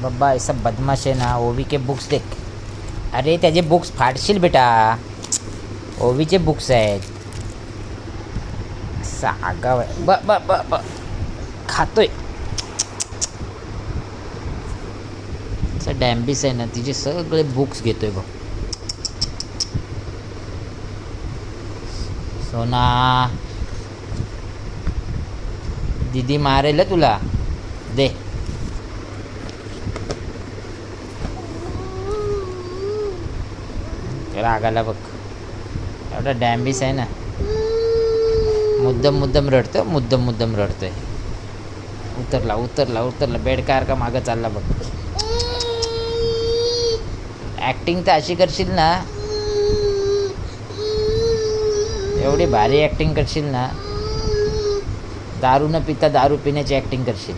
बाबा ऐसा बदमाश आहे ना. ओवी के बुक्स देख. अरे त्याचे बुक्स फाडशील बेटा. ओवीचे बुक्स आहेत. असा आगाव आहे. ब ब ब ब खातोय. असा डॅम्बिस आहे ना. तिचे सगळे बुक्स घेतोय बघ. सोना दीदी मारेल तुला. दे. रागाला बघ. एवढा डॅम्बिस आहे ना. मुद्दम रडतो. मुद्दम रडतोय. उतरला बेडकार का मागं चालला बघ. ॲक्टिंग तर अशी करशील ना. एवढी भारी ॲक्टिंग करशील ना. दारू न पिता दारू पिण्याची ॲक्टिंग करशील.